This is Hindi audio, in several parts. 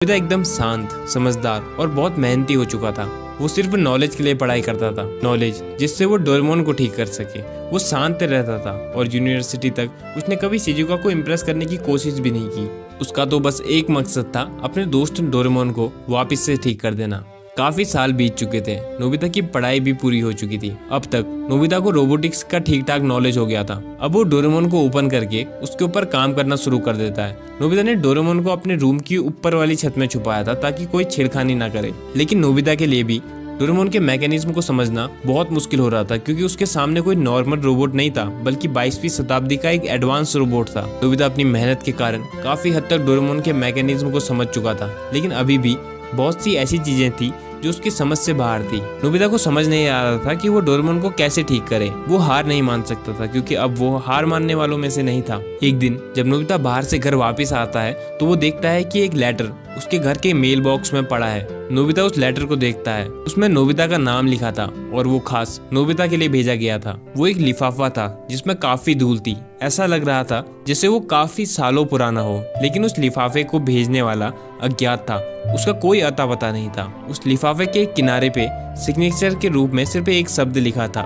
नोबिता एकदम शांत, समझदार और बहुत मेहनती हो चुका था। वो सिर्फ नॉलेज के लिए पढ़ाई करता था, नॉलेज जिससे वो डोरेमोन को ठीक कर सके। वो शांत रहता था और यूनिवर्सिटी तक उसने कभी शिजुका को इम्प्रेस करने की कोशिश भी नहीं की। उसका तो बस एक मकसद था, अपने दोस्त डोरेमोन को वापस से ठीक कर देना। काफी साल बीत चुके थे, नोबिता की पढ़ाई भी पूरी हो चुकी थी। अब तक नोबिता को रोबोटिक्स का ठीक ठाक नॉलेज हो गया था। अब वो डोरेमोन को ओपन करके उसके ऊपर काम करना शुरू कर देता है। नोबिता ने डोरेमोन को अपने रूम की ऊपर वाली छत में छुपाया था ताकि कोई छेड़खानी ना करे। लेकिन नोबिता के लिए भी डोरेमोन के मैकेनिज्म को समझना बहुत मुश्किल हो रहा था, क्योंकि उसके सामने कोई नॉर्मल रोबोट नहीं था, बल्कि 22वीं शताब्दी का एक एडवांस रोबोट था। नोबिता अपनी मेहनत के कारण काफी हद तक डोरेमोन के मैकेनिज्म को समझ चुका था, लेकिन अभी भी बहुत सी ऐसी चीजें थी जो उसकी समझ से बाहर थी। नोबिता को समझ नहीं आ रहा था कि वो डोरेमोन को कैसे ठीक करे। वो हार नहीं मान सकता था, क्योंकि अब वो हार मानने वालों में से नहीं था। एक दिन जब नोबिता बाहर से घर वापस आता है तो वो देखता है कि एक लेटर उसके घर के मेल बॉक्स में पड़ा है। नोबिता उस लेटर को देखता है, उसमें नोबिता का नाम लिखा था और वो खास नोबिता के लिए भेजा गया था। वो एक लिफाफा था जिसमें काफी धूल थी। ऐसा लग रहा था जैसे वो काफी सालों पुराना हो, लेकिन उस लिफाफे को भेजने वाला अज्ञात था। उसका कोई अता पता नहीं था। उस लिफाफे के किनारे पे सिग्नेचर के रूप में सिर्फ एक शब्द लिखा था,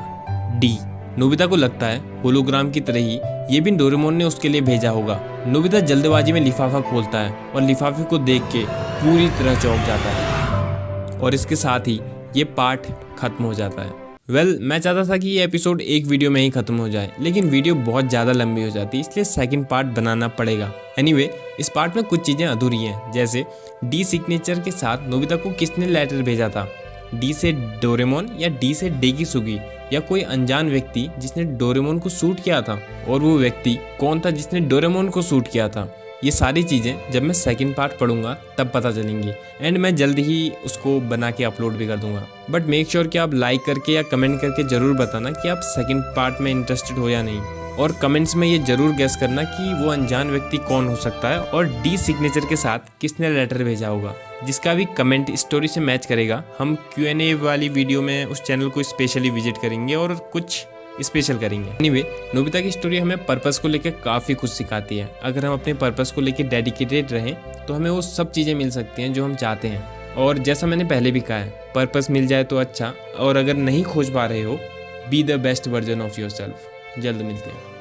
डी। नोबिता को लगता है होलोग्राम की तरह ही ये भी डोरेमोन ने उसके लिए भेजा होगा। नोबिता जल्दबाजी में लिफाफा खोलता है और लिफाफे को देख के पूरी तरह चौंक जाता है, और इसके साथ ही ये पार्ट खत्म हो जाता है। मैं चाहता था कि ये एपिसोड एक वीडियो में ही खत्म हो जाए, लेकिन वीडियो बहुत ज़्यादा लंबी हो जाती, इसलिए सेकंड पार्ट बनाना पड़ेगा। एनीवे, इस पार्ट में कुछ चीज़ें अधूरी हैं, जैसे डी सिग्नेचर के साथ नोबिता को किसने लेटर भेजा था। डी से डोरेमोन या डी से डेकिसुगी, या कोई अनजान व्यक्ति जिसने डोरेमोन को शूट किया था, और वो व्यक्ति कौन था जिसने डोरेमोन को शूट किया था। ये सारी चीज़ें जब मैं सेकंड पार्ट पढ़ूंगा तब पता चलेंगी, एंड मैं जल्द ही उसको बना के अपलोड भी कर दूंगा। बट मेक श्योर कि आप लाइक करके या कमेंट करके ज़रूर बताना कि आप सेकंड पार्ट में इंटरेस्टेड हो या नहीं, और कमेंट्स में ये जरूर गेस करना कि वो अनजान व्यक्ति कौन हो सकता है और डी सिग्नेचर के साथ किसने लेटर भेजा होगा। जिसका भी कमेंट स्टोरी से मैच करेगा, हम Q&A वाली वीडियो में उस चैनल को स्पेशली विजिट करेंगे और कुछ स्पेशल करेंगे। एनीवे, नोबिता की स्टोरी हमें पर्पस को लेकर काफ़ी कुछ सिखाती है। अगर हम अपने पर्पस को लेकर डेडिकेटेड रहें तो हमें वो सब चीज़ें मिल सकती हैं जो हम चाहते हैं। और जैसा मैंने पहले भी कहा है, पर्पस मिल जाए तो अच्छा, और अगर नहीं खोज पा रहे हो, be the best version of your self. जल्द मिलते हैं।